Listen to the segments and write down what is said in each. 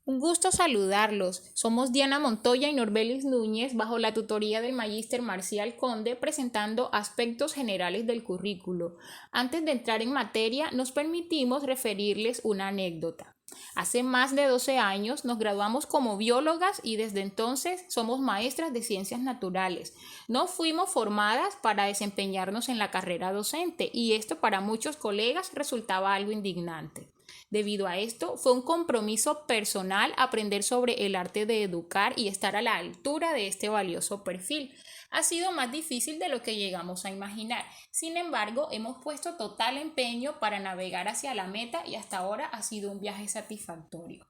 Un gusto saludarlos. Somos Diana Montoya y Norbelis Núñez bajo la tutoría del Magíster Marcial Conde presentando aspectos generales del currículo. Antes de entrar en materia, nos permitimos referirles una anécdota. Hace más de 12 años nos graduamos como biólogas y desde entonces somos maestras de ciencias naturales. No fuimos formadas para desempeñarnos en la carrera docente y esto para muchos colegas resultaba algo indignante. Debido a esto, fue un compromiso personal aprender sobre el arte de educar y estar a la altura de este valioso perfil. Ha sido más difícil de lo que llegamos a imaginar. Sin embargo, hemos puesto total empeño para navegar hacia la meta y hasta ahora ha sido un viaje satisfactorio.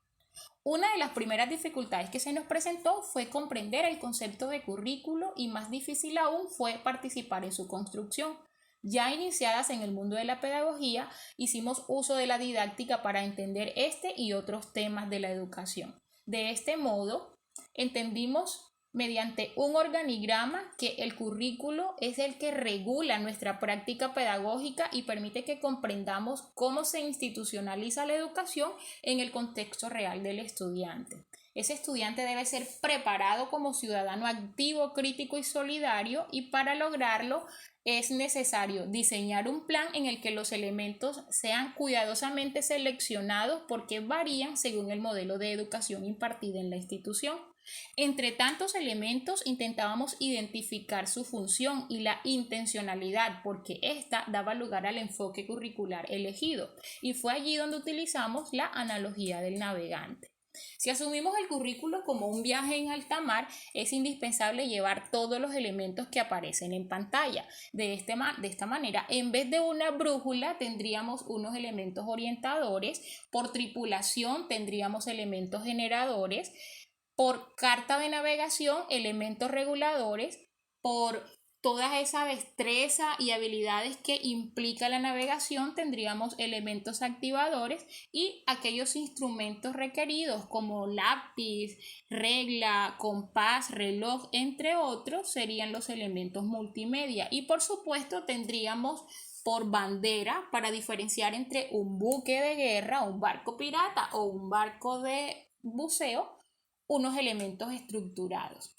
Una de las primeras dificultades que se nos presentó fue comprender el concepto de currículo y más difícil aún fue participar en su construcción. Ya iniciadas en el mundo de la pedagogía, hicimos uso de la didáctica para entender este y otros temas de la educación. De este modo, entendimos mediante un organigrama que el currículo es el que regula nuestra práctica pedagógica y permite que comprendamos cómo se institucionaliza la educación en el contexto real del estudiante. Ese estudiante debe ser preparado como ciudadano activo, crítico y solidario, y para lograrlo es necesario diseñar un plan en el que los elementos sean cuidadosamente seleccionados porque varían según el modelo de educación impartida en la institución. Entre tantos elementos intentábamos identificar su función y la intencionalidad porque ésta daba lugar al enfoque curricular elegido, y fue allí donde utilizamos la analogía del navegante. Si asumimos el currículo como un viaje en alta mar, es indispensable llevar todos los elementos que aparecen en pantalla. De esta manera, en vez de una brújula, tendríamos unos elementos orientadores, por tripulación tendríamos elementos generadores, por carta de navegación, elementos reguladores, por toda esa destreza y habilidades que implica la navegación, tendríamos elementos activadores, y aquellos instrumentos requeridos como lápiz, regla, compás, reloj, entre otros, serían los elementos multimedia. Y por supuesto tendríamos por bandera para diferenciar entre un buque de guerra, un barco pirata o un barco de buceo, unos elementos estructurados.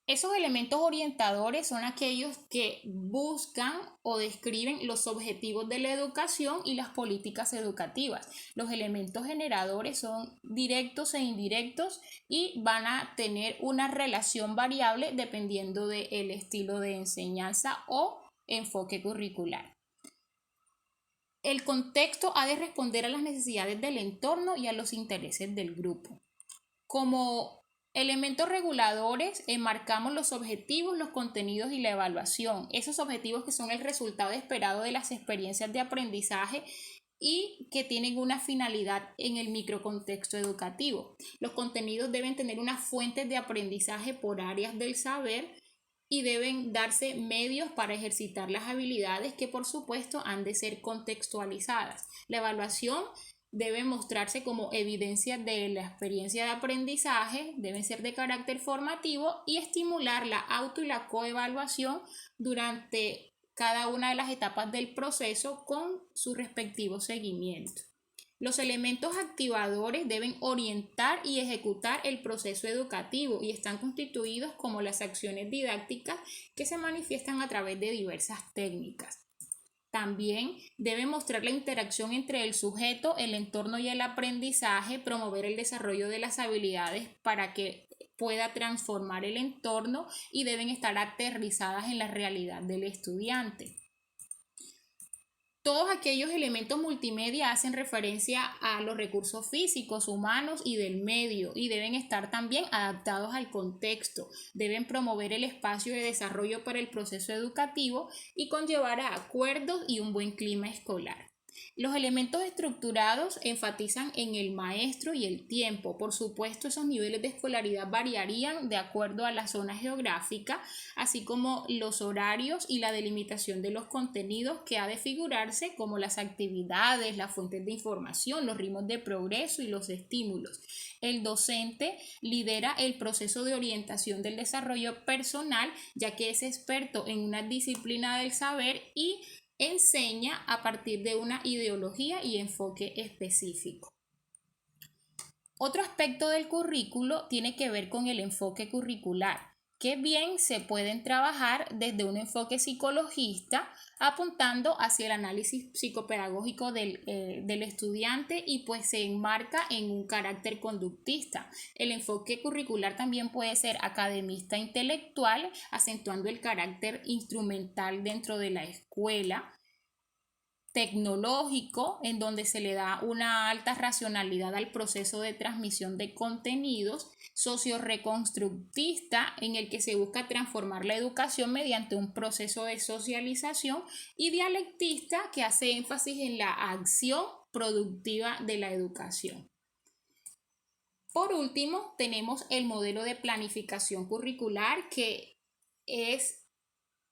Esos elementos orientadores son aquellos que buscan o describen los objetivos de la educación y las políticas educativas. Los elementos generadores son directos e indirectos y van a tener una relación variable dependiendo del estilo de enseñanza o enfoque curricular. El contexto ha de responder a las necesidades del entorno y a los intereses del grupo. Como elementos reguladores, enmarcamos los objetivos, los contenidos y la evaluación. Esos objetivos que son el resultado esperado de las experiencias de aprendizaje y que tienen una finalidad en el microcontexto educativo. Los contenidos deben tener unas fuentes de aprendizaje por áreas del saber y deben darse medios para ejercitar las habilidades que por supuesto han de ser contextualizadas. La evaluación debe mostrarse como evidencia de la experiencia de aprendizaje, deben ser de carácter formativo y estimular la auto y la coevaluación durante cada una de las etapas del proceso con su respectivo seguimiento. Los elementos activadores deben orientar y ejecutar el proceso educativo y están constituidos como las acciones didácticas que se manifiestan a través de diversas técnicas. También debe mostrar la interacción entre el sujeto, el entorno y el aprendizaje, promover el desarrollo de las habilidades para que pueda transformar el entorno y deben estar aterrizadas en la realidad del estudiante. Todos aquellos elementos multimedia hacen referencia a los recursos físicos, humanos y del medio y deben estar también adaptados al contexto. Deben promover el espacio de desarrollo para el proceso educativo y conllevar a acuerdos y un buen clima escolar. Los elementos estructurados enfatizan en el maestro y el tiempo. Por supuesto, esos niveles de escolaridad variarían de acuerdo a la zona geográfica, así como los horarios y la delimitación de los contenidos que ha de figurarse, como las actividades, las fuentes de información, los ritmos de progreso y los estímulos. El docente lidera el proceso de orientación del desarrollo personal, ya que es experto en una disciplina del saber y enseña a partir de una ideología y enfoque específico. Otro aspecto del currículo tiene que ver con el enfoque curricular, que bien se pueden trabajar desde un enfoque psicologista, apuntando hacia el análisis psicopedagógico del estudiante y pues se enmarca en un carácter conductista. El enfoque curricular también puede ser academista intelectual, acentuando el carácter instrumental dentro de la escuela, tecnológico, en donde se le da una alta racionalidad al proceso de transmisión de contenidos, socio-reconstructista, en el que se busca transformar la educación mediante un proceso de socialización, y dialectista, que hace énfasis en la acción productiva de la educación. Por último, tenemos el modelo de planificación curricular, que es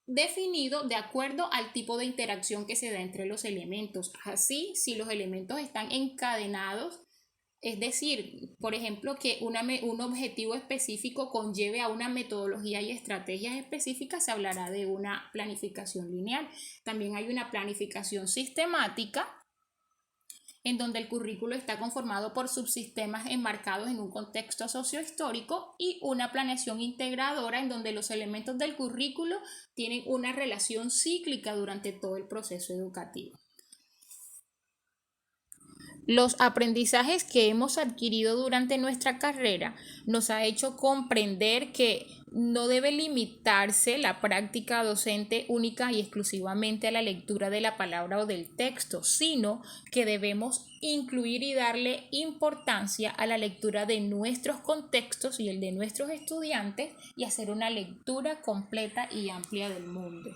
definido de acuerdo al tipo de interacción que se da entre los elementos. Así, si los elementos están encadenados, es decir, por ejemplo, que un objetivo específico conlleve a una metodología y estrategias específicas, se hablará de una planificación lineal. También hay una planificación sistemática, en donde el currículo está conformado por subsistemas enmarcados en un contexto sociohistórico, y una planeación integradora, en donde los elementos del currículo tienen una relación cíclica durante todo el proceso educativo. Los aprendizajes que hemos adquirido durante nuestra carrera nos ha hecho comprender que no debe limitarse la práctica docente única y exclusivamente a la lectura de la palabra o del texto, sino que debemos incluir y darle importancia a la lectura de nuestros contextos y el de nuestros estudiantes, y hacer una lectura completa y amplia del mundo.